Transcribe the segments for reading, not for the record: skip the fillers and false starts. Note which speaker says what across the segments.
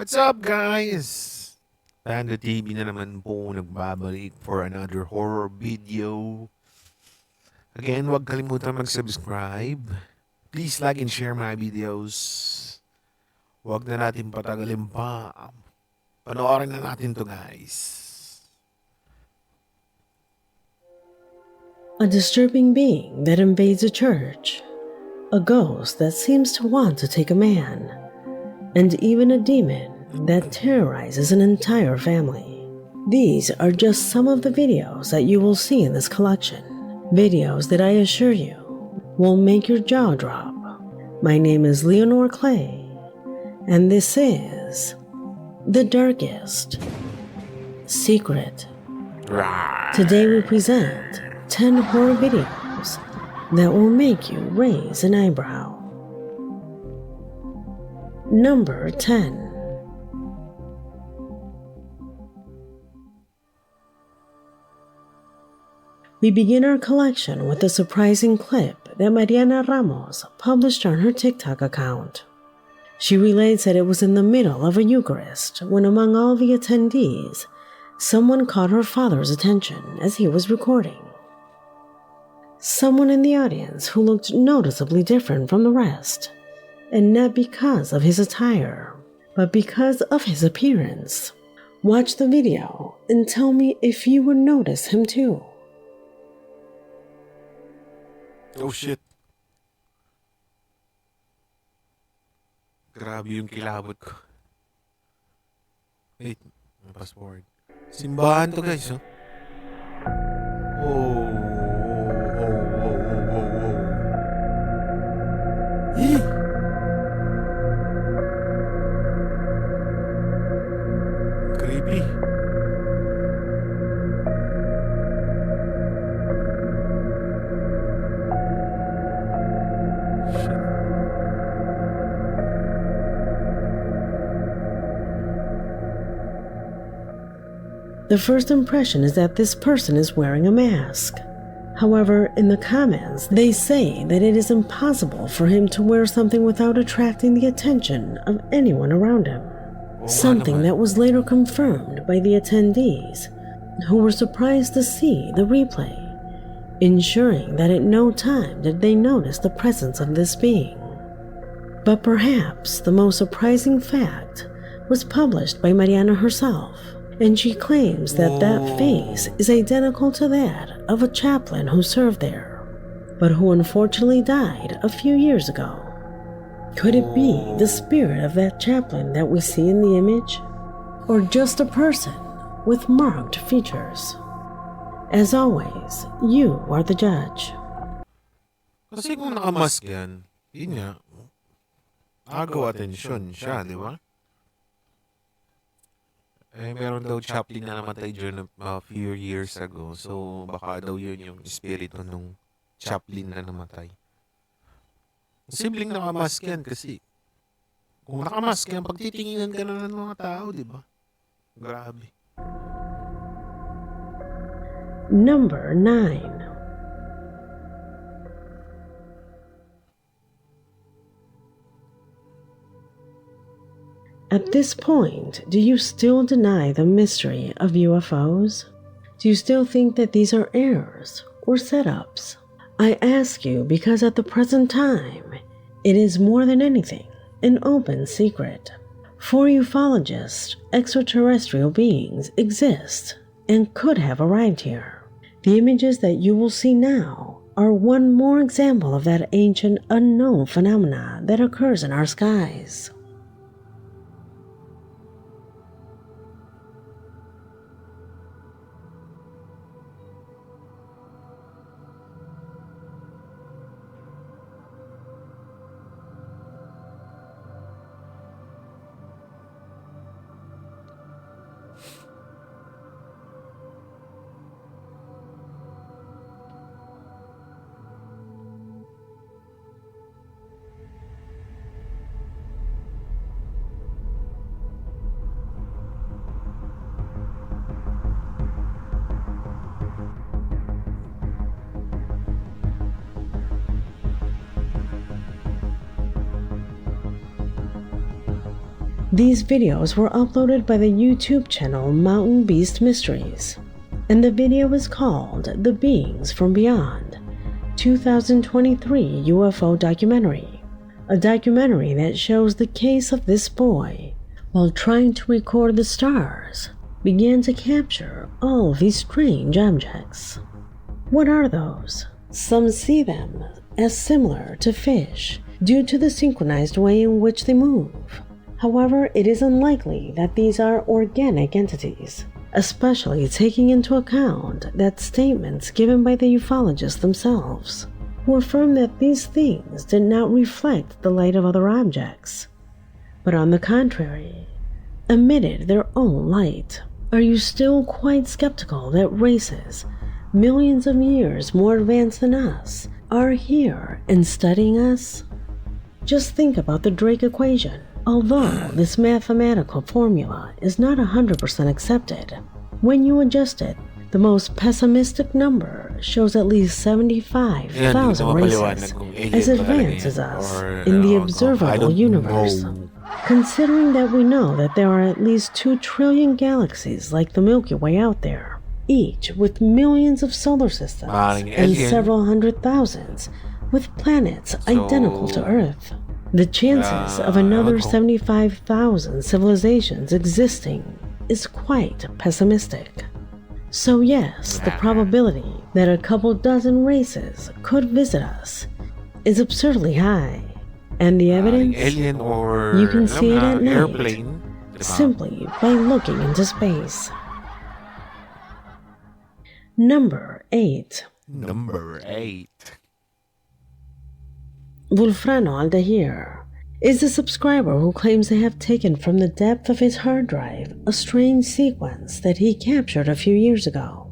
Speaker 1: What's up, guys? Panda TV na naman po nagbabalik for another horror video. Again, huwag kalimutan mag-subscribe. Please like and share my videos. Huwag na natin patagalin pa. Panoorin na natin to, guys.
Speaker 2: A disturbing being that invades a church, a ghost that seems to want to take a man, and even a demon that terrorizes an entire family. These are just some of the videos that you will see in this collection. Videos that I assure you will make your jaw drop. My name is Leonore Clay, and this is The Darkest Secret. Today we present 10 horror videos that will make you raise an eyebrow. Number 10. We begin our collection with a surprising clip that Mariana Ramos published on her TikTok account. She relates that it was in the middle of a Eucharist when, among all the attendees, someone caught her father's attention as he was recording. Someone in the audience who looked noticeably different from the rest, and not because of his attire, but because of his appearance. Watch the video and tell me if you would notice him too.
Speaker 1: Oh, shit. Grabe yung kilabot ko. Wait, may passport. Simbahan to, guys, oh. Oh, Eee! Creepy.
Speaker 2: The first impression is that this person is wearing a mask. However, in the comments, they say that it is impossible for him to wear something without attracting the attention of anyone around him. Something that was later confirmed by the attendees, who were surprised to see the replay, ensuring that at no time did they notice the presence of this being. But perhaps the most surprising fact was published by Mariana herself, and she claims that that face is identical to that of a chaplain who served there, but who unfortunately died a few years ago. Could it be the spirit of that chaplain that we see in the image? Or just a person with marked features? As always, you are the judge.
Speaker 1: Kasi kung nakamask yan, yun nga, agaw atensyon siya, di ba? Eh, meron daw chaplain na namatay during a few years ago. So, baka daw yun yung espiritu nung chaplain na namatay. Simpleng nakamask yan kasi kung nakamask yan, pagtitinginan ka na ng mga tao, di ba? Grabe.
Speaker 2: Number 9. At this point, do you still deny the mystery of UFOs? Do you still think that these are errors or setups? I ask you because at the present time, it is more than anything an open secret. For ufologists, extraterrestrial beings exist and could have arrived here. The images that you will see now are one more example of that ancient unknown phenomena that occurs in our skies. These videos were uploaded by the YouTube channel Mountain Beast Mysteries, and the video is called The Beings from Beyond 2023 UFO Documentary, a documentary that shows the case of this boy, while trying to record the stars, began to capture all these strange objects. What are those? Some see them as similar to fish due to the synchronized way in which they move. However, it is unlikely that these are organic entities, especially taking into account that statements given by the ufologists themselves, who affirm that these things did not reflect the light of other objects, but on the contrary, emitted their own light. Are you still quite skeptical that races millions of years more advanced than us are here and studying us? Just think about the Drake equation. Although this mathematical formula is not 100% accepted, when you adjust it, the most pessimistic number shows at least 75,000 races as advanced as us in the observable universe. Considering that we know that there are at least 2 trillion galaxies like the Milky Way out there, each with millions of solar systems and several hundred thousands with planets identical to Earth, the chances of another 75,000 civilizations existing is quite pessimistic. So yes, the probability that a couple dozen races could visit us is absurdly high. And the evidence? You can see it at night, simply by looking into space. Number 8. Wolfrano Aldair is a subscriber who claims to have taken from the depth of his hard drive a strange sequence that he captured a few years ago,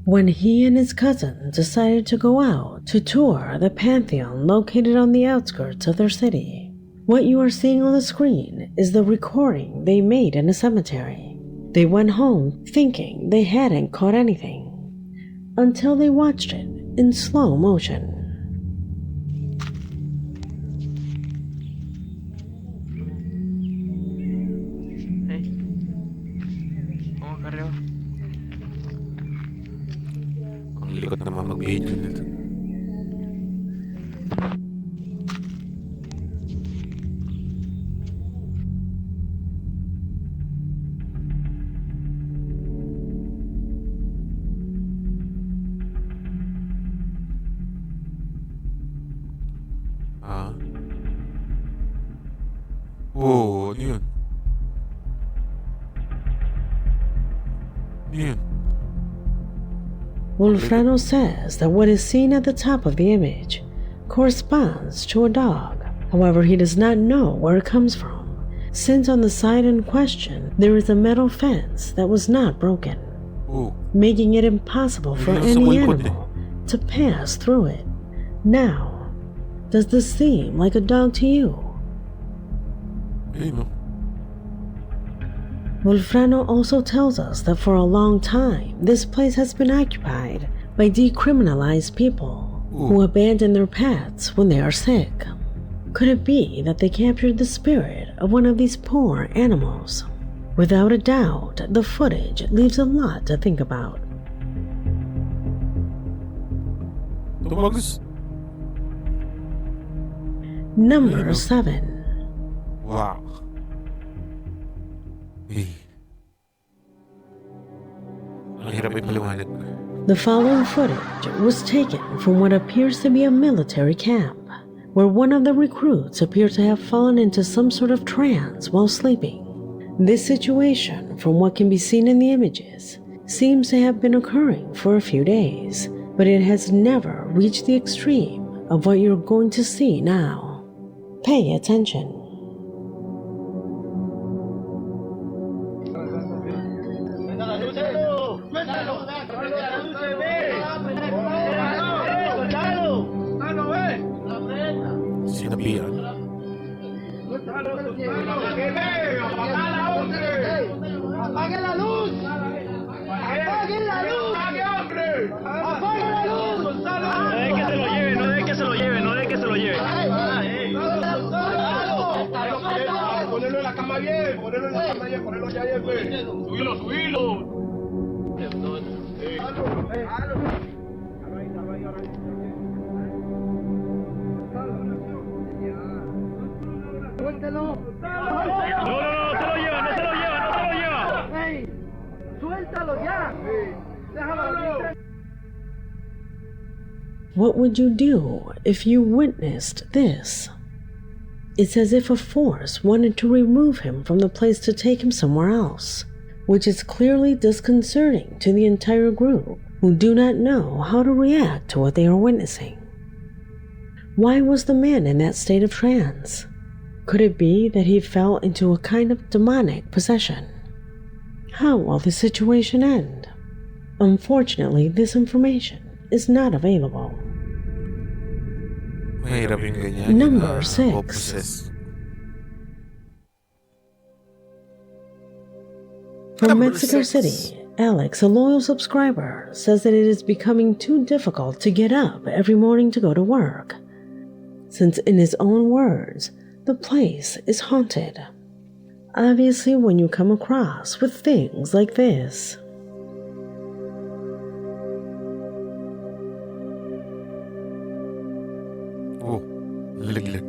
Speaker 2: when he and his cousin decided to go out to tour the Pantheon located on the outskirts of their city. What you are seeing on the screen is the recording they made in a cemetery. They went home thinking they hadn't caught anything, until they watched it in slow motion.
Speaker 1: Ang likot naman mag-video nito. Oh, ano yun? Ano yun?
Speaker 2: Wolfrano says that what is seen at the top of the image corresponds to a dog. However, he does not know where it comes from, since on the side in question there is a metal fence that was not broken, making it impossible for any animal to pass through it. Now, does this seem like a dog to you? Wolfrano also tells us that for a long time, this place has been occupied by decriminalized people who abandon their pets when they are sick. Could it be that they captured the spirit of one of these poor animals? Without a doubt, the footage leaves a lot to think about. Number 7.
Speaker 1: Wow. Ang hirap ipaliwanag.
Speaker 2: The following footage was taken from what appears to be a military camp, where one of the recruits appeared to have fallen into some sort of trance while sleeping. This situation, from what can be seen in the images, seems to have been occurring for a few days, but it has never reached the extreme of what you're going to see now. Pay attention.
Speaker 1: Sinabihan.
Speaker 3: ¡Apaguen la luz! ¡Apaguen la luz! ¡Apaguen la luz!
Speaker 4: No deje que se lo lleve, no deje que se lo lleve, no deje que se lo lleve.
Speaker 3: Ponerlo en la cama bien, ponelo en la pantalla, ponelo ya bien, pues. Subilo, subilo. Suéltelo.
Speaker 4: No, no, no, no se lo lleva, no se lo lleva, no se lo lleva.
Speaker 3: ¡Ey! ¡Suéltalo ya! ¡Déjalo!
Speaker 2: What would you do if you witnessed this? It's as if a force wanted to remove him from the place to take him somewhere else, which is clearly disconcerting to the entire group who do not know how to react to what they are witnessing. Why was the man in that state of trance? Could it be that he fell into a kind of demonic possession? How will the situation end? Unfortunately, this information is not available.
Speaker 1: Mahirap yung ganyan.
Speaker 2: Number
Speaker 1: yung,
Speaker 2: 6.
Speaker 1: possess.
Speaker 2: From
Speaker 1: Number
Speaker 2: Mexico
Speaker 1: 6.
Speaker 2: City, Alex, a loyal subscriber, says that it is becoming too difficult to get up every morning to go to work, since in his own words, the place is haunted. Obviously, when you come across with things like this,
Speaker 1: Oh, laglag.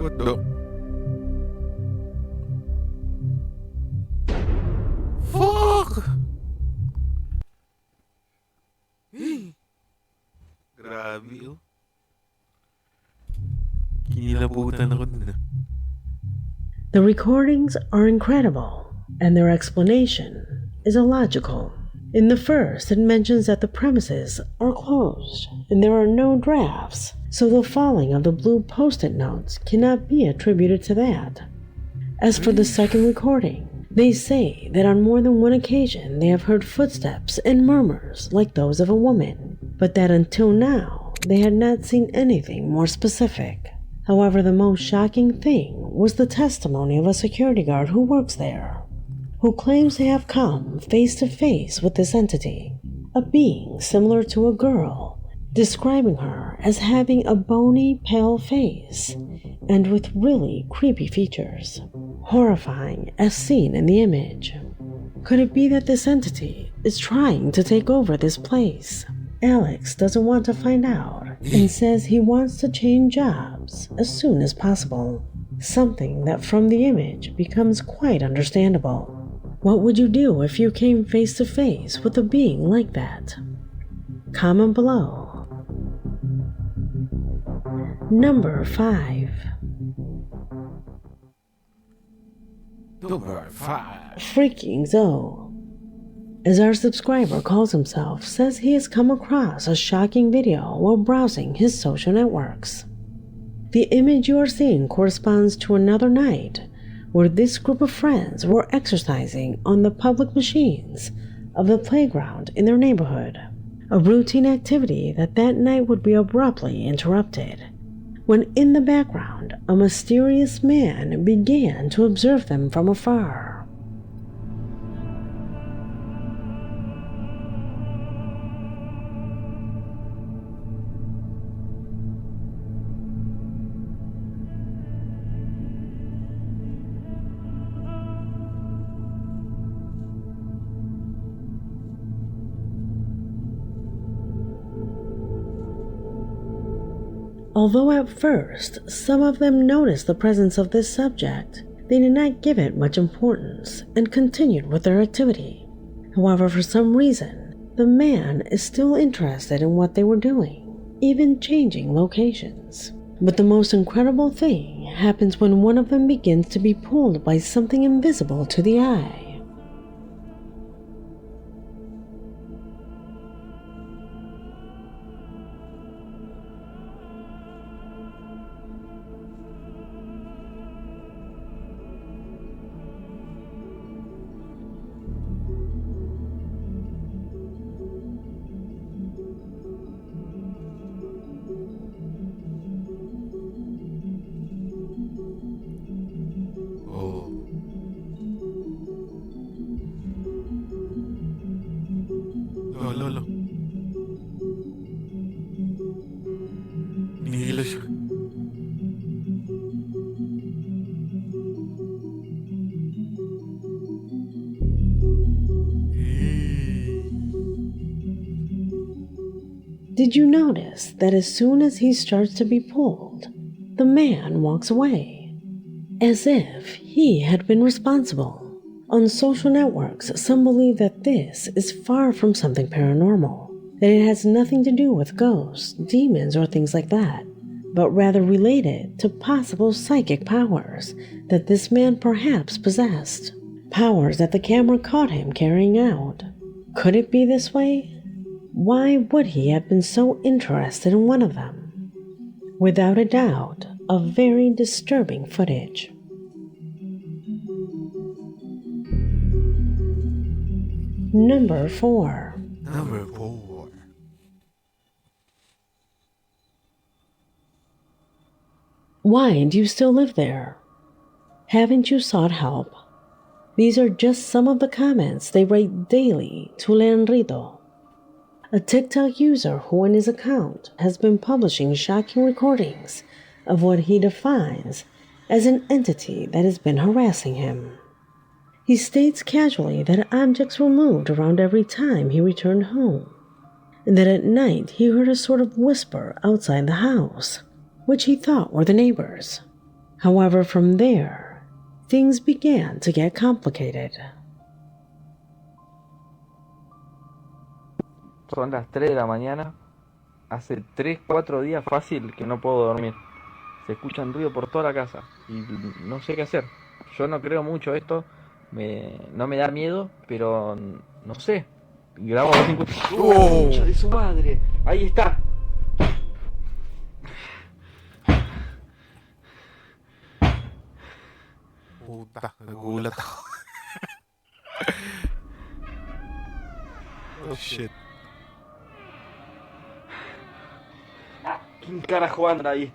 Speaker 1: What the? Fuck! Hey! Grabe, oh. Kinilabutan ako dun, ah.
Speaker 2: the recordings are incredible, and their explanation is illogical. In the first, it mentions that the premises are closed and there are no drafts, so the falling of the blue post-it notes cannot be attributed to that. As for the second recording, they say that on more than one occasion they have heard footsteps and murmurs like those of a woman, but that until now they had not seen anything more specific. However, the most shocking thing was the testimony of a security guard who works there, who claims to have come face to face with this entity, a being similar to a girl, describing her as having a bony, pale face and with really creepy features, horrifying as seen in the image. Could it be that this entity is trying to take over this place? Alex doesn't want to find out and says he wants to change jobs as soon as possible, something that from the image becomes quite understandable. What would you do if you came face to face with a being like that? Comment below. Number 5.
Speaker 1: Number 5.
Speaker 2: Freaking Zoe. As our subscriber calls himself, says he has come across a shocking video while browsing his social networks. The image you are seeing corresponds to another night where this group of friends were exercising on the public machines of the playground in their neighborhood, a routine activity that night would be abruptly interrupted, when in the background a mysterious man began to observe them from afar. Although at first some of them noticed the presence of this subject, they did not give it much importance and continued with their activity. However, for some reason, the man is still interested in what they were doing, even changing locations. But the most incredible thing happens when one of them begins to be pulled by something invisible to the eye.
Speaker 1: Oh. Lolo. Nihilo siya.
Speaker 2: Did you notice that as soon as he starts to be pulled, the man walks away, as if he had been responsible? On social networks, some believe that this is far from something paranormal, that it has nothing to do with ghosts, demons, or things like that, but rather related to possible psychic powers that this man perhaps possessed, powers that the camera caught him carrying out. Could it be this way? Why would he have been so interested in one of them? Without a doubt, a very disturbing footage. Number 4.
Speaker 1: Number 4.
Speaker 2: Why do you still live there? Haven't you sought help? These are just some of the comments they write daily to Leonrito, a TikTok user who on his account has been publishing shocking recordings of what he defines as an entity that has been harassing him. He states casually that objects were moved around every time he returned home, and that at night he heard a sort of whisper outside the house, which he thought were the neighbors. However, from there, things began to get complicated.
Speaker 5: Son las 3 de la mañana. Hace 3, 4 días fácil que no puedo dormir. Se escuchan ruido por toda la casa y no sé qué hacer. Yo no creo mucho esto. No me da miedo, pero no sé. Grabo a 5... ¡Oh! ¡Concha de su madre! Ahí está.
Speaker 1: Puta, nagulat ako. Oh shit.
Speaker 5: ¿Quién carajo anda ahí?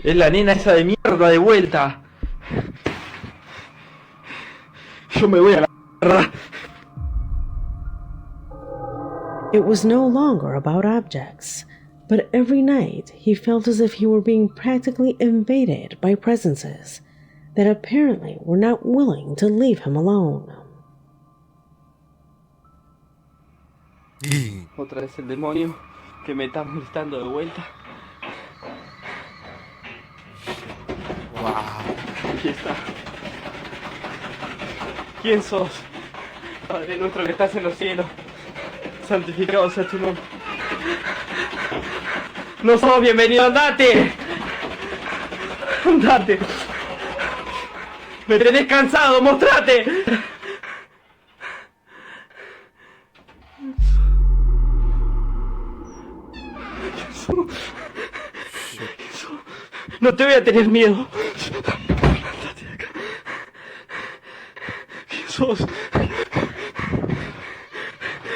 Speaker 5: Es la nena esa de mierda de vuelta. Yo me voy a la mierda.
Speaker 2: It was no longer about objects, but every night he felt as if he were being practically invaded by presences that apparently were not willing to leave him alone.
Speaker 5: Otra vez el demonio que me está molestando de vuelta.
Speaker 1: Wow.
Speaker 5: Aquí está. ¿Quién sos? Padre nuestro que estás en los cielos, santificado sea tu nombre. No sos bienvenido, andate. Andate. Me tenés cansado, mostrate. No te voy a tener miedo. Andate de acá. ¿Quién sos?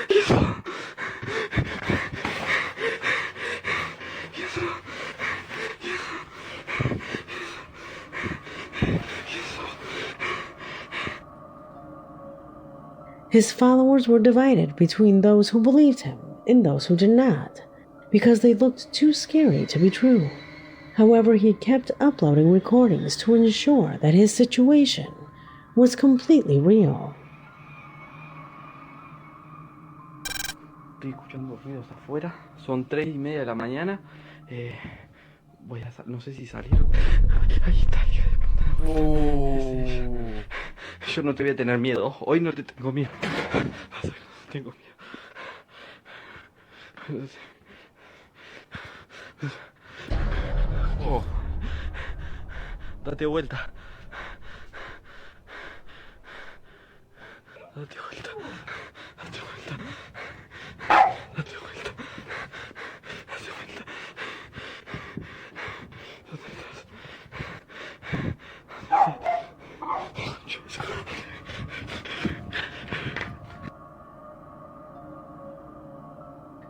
Speaker 5: ¿Quién sos?
Speaker 2: His followers were divided between those who believed him and those who did not, because they looked too scary to be true. However, he kept uploading recordings to ensure that his situation was completely real.
Speaker 5: Estoy escuchando ruidos afuera. Son 3:30 de la mañana. Voy a no sé si salir. Ahí está, hija de puta.
Speaker 1: Oh.
Speaker 5: Yo no te voy a tener miedo. Hoy no te tengo miedo. Tengo miedo.
Speaker 1: Oh.
Speaker 5: Date vuelta. Date vuelta. Date vuelta. Date vuelta. Date vuelta. ¿Dónde estás?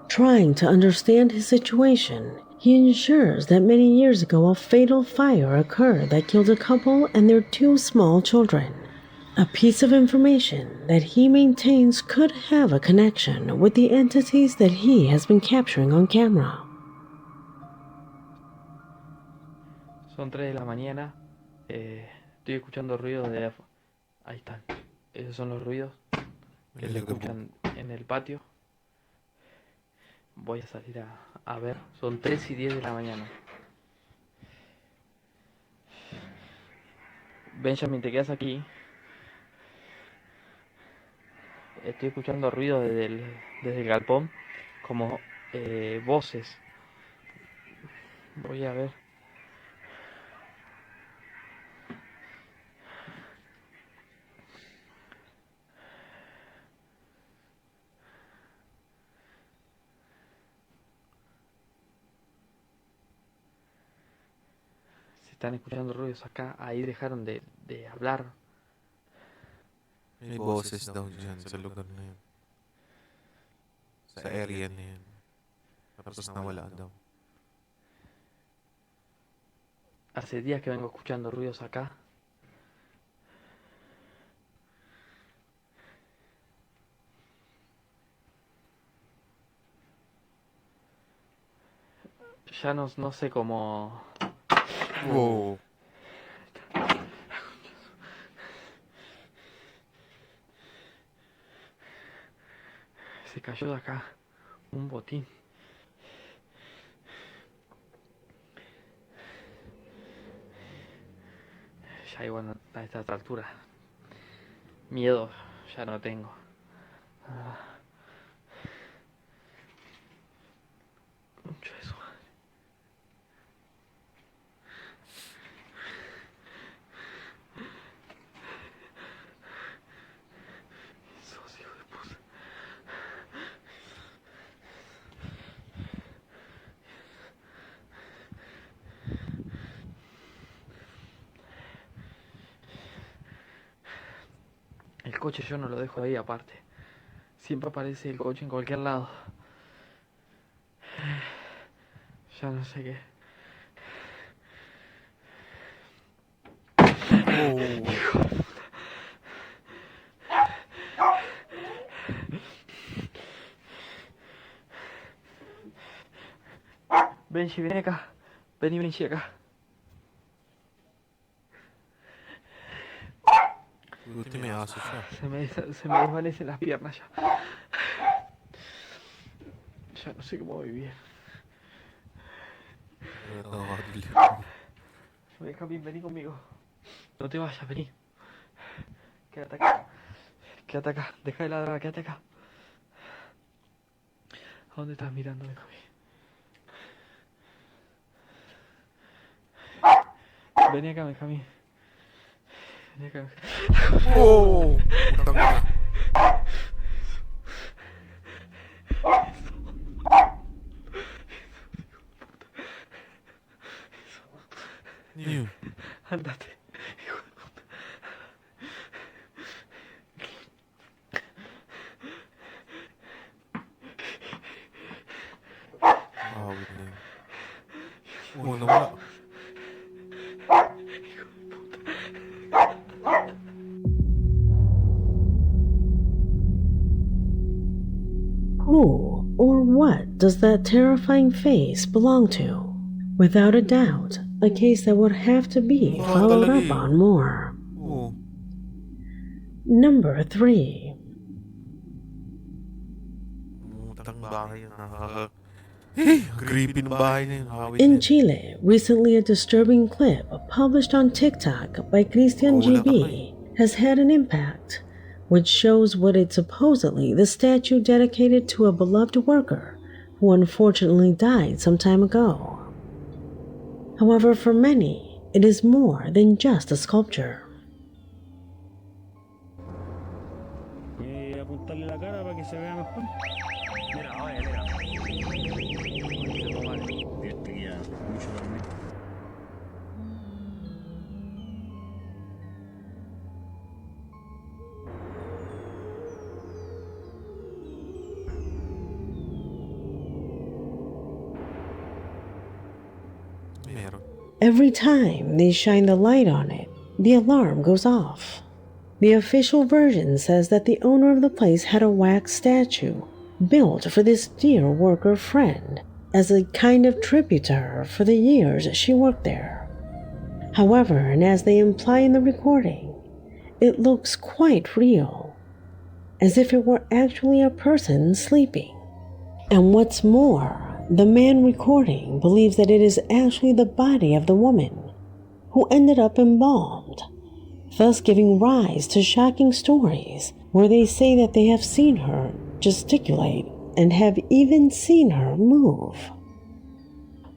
Speaker 2: Trying to understand his situation, He ensures that many years ago a fatal fire occurred that killed a couple and their 2 small children. A piece of information that he maintains could have a connection with the entities that he has been capturing on camera.
Speaker 5: Son 3 de la mañana. Estoy escuchando ruidos de... Ahí están. Esos son los ruidos que se escuchan en el patio. Voy a salir a ver. Son 3:10 de la mañana. Benjamin, te quedas aquí. Estoy escuchando ruidos desde el galpón. Como voces. Voy a ver. Se están escuchando ruidos acá. Ahí dejaron de hablar.
Speaker 1: May boses daw dyan sa lugar na yun. Sa area na yun. Tapos nawala daw.
Speaker 5: Hace días que vengo escuchando ruidos acá. Ya no sé cómo...
Speaker 1: Wow.
Speaker 5: Se cayó de acá un botín. Ya igual a esta altura. Miedo ya no tengo. Mucho eso. Esos hijos de puta. El coche yo no lo dejo ahí aparte. Siempre aparece el coche en cualquier lado. Ya no sé qué. Benji, ven acá. Vení, Benji, acá.
Speaker 1: Buti may aso siya.
Speaker 5: Se me desvanecen las piernas ya. Ya no sé cómo vivir. Benjamín, vení conmigo. No te vayas, vení. Quédate acá. Quédate acá. Deja de ladrar, quédate acá. ¿A dónde estás mirando, Benjamín? Vení acá, Benjamín. Vení acá, Benjamín.
Speaker 1: Oh! Putang na. Yun.
Speaker 5: Andate, hijo de puta.
Speaker 1: Awit na yun. Oh, nawala.
Speaker 2: Who or what does that terrifying face belong to? Without a doubt, a case that would have to be followed up on more.
Speaker 1: Oh.
Speaker 2: Number 3.
Speaker 1: Putang bahay yun. Creepy ng bahay na yun. Awit
Speaker 2: In
Speaker 1: na yun.
Speaker 2: Chile, recently a disturbing clip published on TikTok by Christian GB has had an impact, which shows what is supposedly the statue dedicated to a beloved worker who unfortunately died some time ago. However, for many, it is more than just a sculpture.
Speaker 4: Apuntarle la cara para que se vea mejor. Mira, oye, mira. Este que ya mucho dormir.
Speaker 2: Every time they shine the light on it, the alarm goes off. The official version says that the owner of the place had a wax statue built for this dear worker friend as a kind of tribute to her for the years she worked there. However, and as they imply in the recording, it looks quite real, as if it were actually a person sleeping. And what's more, the man recording believes that it is actually the body of the woman who ended up embalmed, thus giving rise to shocking stories where they say that they have seen her gesticulate and have even seen her move.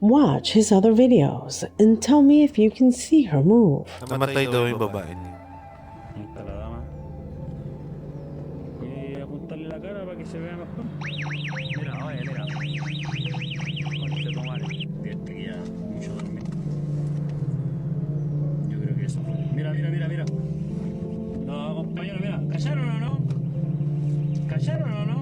Speaker 2: Watch his other videos and tell me if you can see her move.
Speaker 1: Namatay daw yung babae niya.
Speaker 4: Ahí está la dama. Apuntarle la cara para que se vea mejor. Mira, oye, mira. Concha tu madre. Este que ya mucho dormir. Yo creo que eso fue. Mira, mira, mira, mira. No, compañero, mira. ¿Callaron o no? ¿Callaron o no?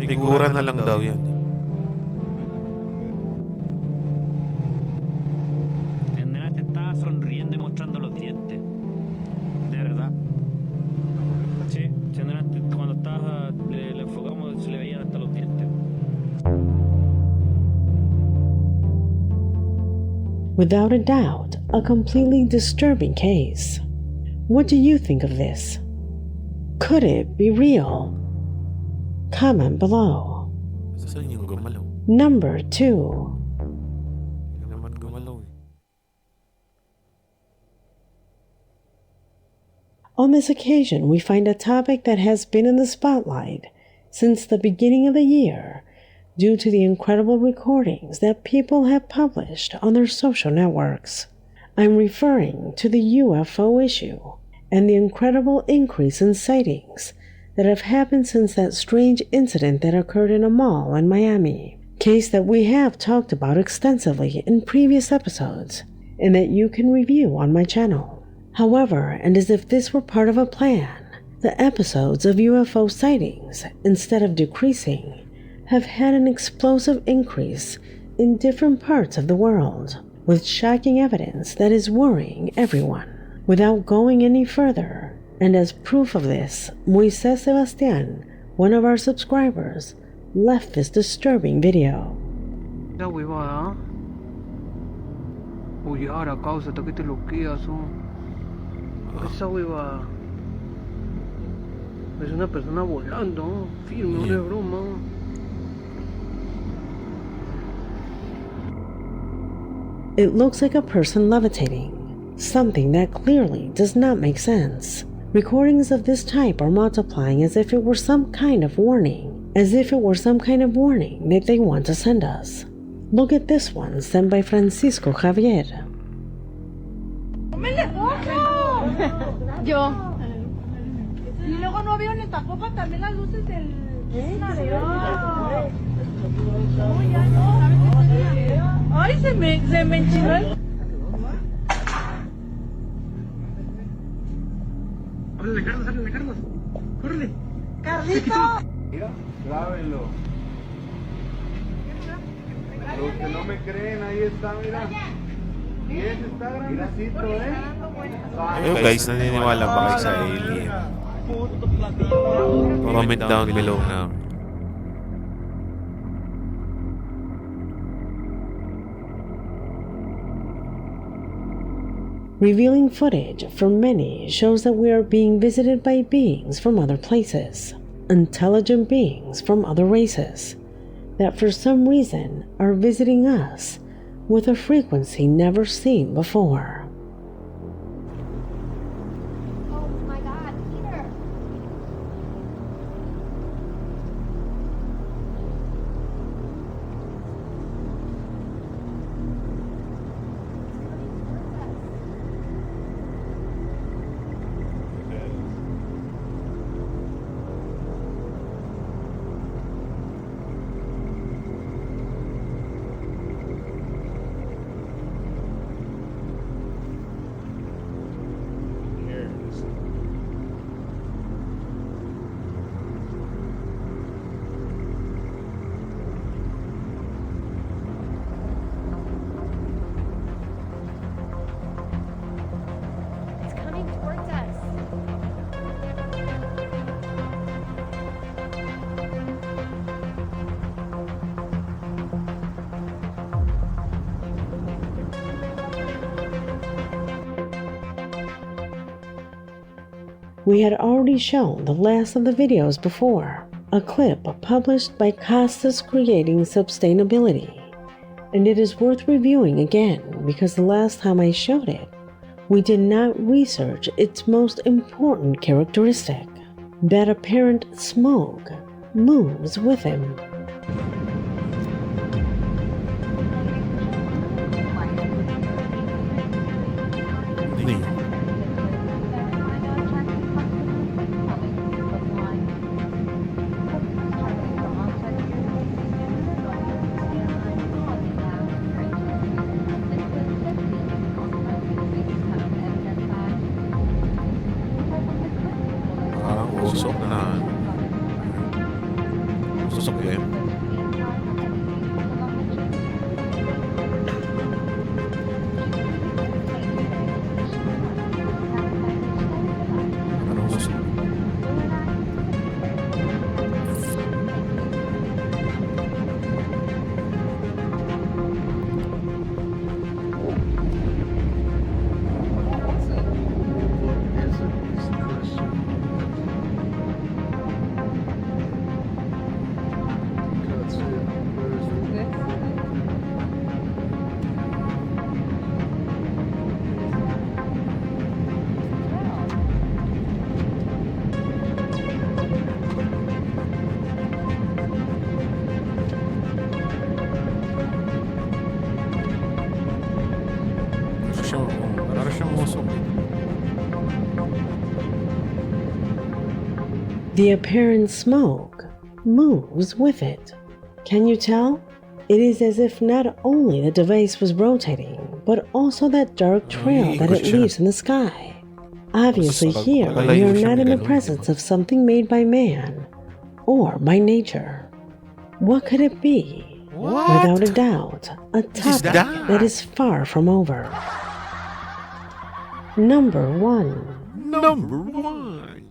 Speaker 1: Figura na lang daw yan.
Speaker 4: El nena te estaba sonriendo y mostrando los dientes. De verdad. Sí, cuando estaba, le enfocamos, se le veían hasta los dientes.
Speaker 2: Without a doubt, a completely disturbing case. What do you think of this? Could it be real? Comment below.
Speaker 1: Saan yung gumalaw?
Speaker 2: Number 2.
Speaker 1: Hindi naman gumalaw eh.
Speaker 2: On this occasion, we find a topic that has been in the spotlight since the beginning of the year due to the incredible recordings that people have published on their social networks. I'm referring to the UFO issue and the incredible increase in sightings that have happened since that strange incident that occurred in a mall in Miami, case that we have talked about extensively in previous episodes and that you can review on my channel. However, and as if this were part of a plan, the episodes of UFO sightings, instead of decreasing, have had an explosive increase in different parts of the world, with shocking evidence that is worrying everyone. Without going any further, and as proof of this, Moises Sebastian, one of our subscribers, left this disturbing video.
Speaker 6: Esa huevada, uy, ahora causa hasta que te bloqueas, esa huevada es una persona volando, firme, no es broma.
Speaker 2: It looks like a person levitating, something that clearly does not make sense. Recordings of this type are multiplying as if it were some kind of warning, that they want to send us. Look at this one sent by Francisco Javier.
Speaker 7: Yo. Y luego no veo ni tampoco también las luces del... Ay, se me enchinó el...
Speaker 6: Háblale, Carlos, córrele.
Speaker 7: ¡Carlito!
Speaker 8: Mira, grábenlo. Los que no me creen, ahí está, mira. Y ese está grandecito,
Speaker 1: Ayun guys, naniniwala ba kayo sa alien? Comment down below now.
Speaker 2: Revealing footage from many shows that we are being visited by beings from other places, intelligent beings from other races, that for some reason are visiting us with a frequency never seen before.
Speaker 9: Oh my God, Peter!
Speaker 2: We had already shown the last of the videos before, a clip published by Costas Creating Sustainability. And it is worth reviewing again because the last time I showed it, we did not research its most important characteristic, that apparent smoke moves with him.
Speaker 1: Usok na. Usok din. Anong usok? Para siyang usok.
Speaker 2: The apparent smoke moves with it. Can you tell? It is as if not only the device was rotating, but also that dark trail that it leaves in the sky. Obviously here, we are not in the presence of something made by man or by nature. What could it be? Without a doubt, a topic that is far from over. Number 1.
Speaker 1: Number 1.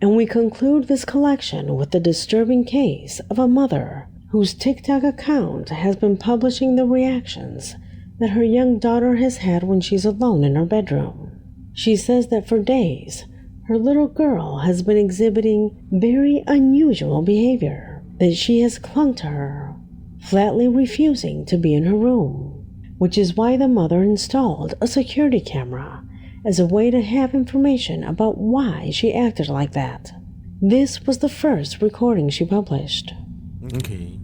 Speaker 2: And we conclude this collection with the disturbing case of a mother whose TikTok account has been publishing the reactions that her young daughter has had when she's alone in her bedroom. She says that for days, her little girl has been exhibiting very unusual behavior, that she has clung to her, flatly refusing to be in her room, which is why the mother installed a security camera as a way to have information about why she acted like that. This was the first recording she published.
Speaker 1: Okay.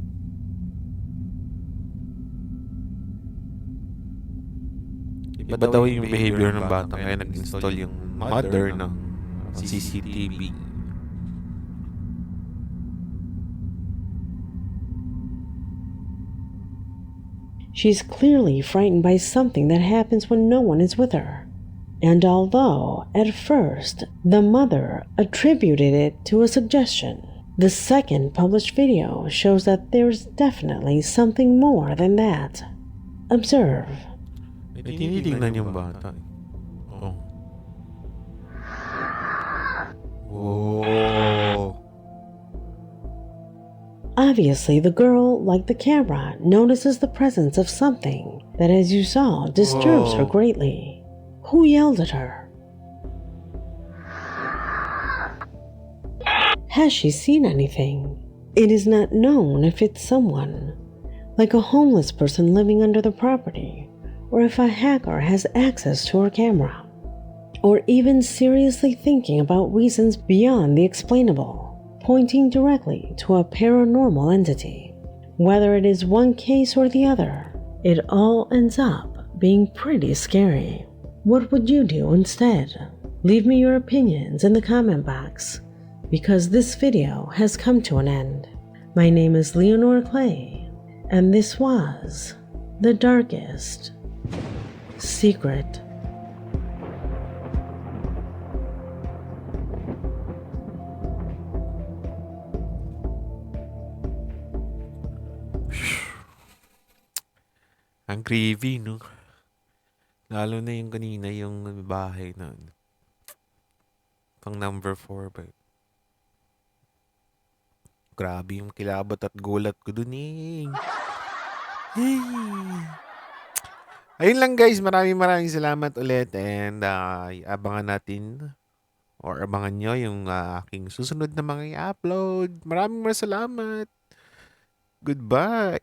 Speaker 1: Iba daw yung behavior ng bata kaya nag-install yung mother ng CCTV.
Speaker 2: She's clearly frightened by something that happens when no one is with her. And although, at first, the mother attributed it to a suggestion, the second published video shows that there's definitely something more than that. Observe.
Speaker 1: May tinitingnan yung bata. Oh. Whoa.
Speaker 2: Obviously, the girl, like the camera, notices the presence of something that, as you saw, disturbs her greatly. Who yelled at her? Has she seen anything? It is not known if it's someone, like a homeless person living under the property, or if a hacker has access to her camera, or even seriously thinking about reasons beyond the explainable, pointing directly to a paranormal entity. Whether it is one case or the other, it all ends up being pretty scary. What would you do instead? Leave me your opinions in the comment box, because this video has come to an end. My name is Leonore Clay, and this was The Darkest Secret.
Speaker 1: Ang creepy, no? Lalo na yung kanina, yung bahay na pang number 4 ba? Grabe yung kilabot at gulat ko dun eh. Hey. Ayun lang guys, maraming salamat ulit and abangan natin or abangan nyo yung aking susunod na mga i-upload. Maraming salamat. Goodbye.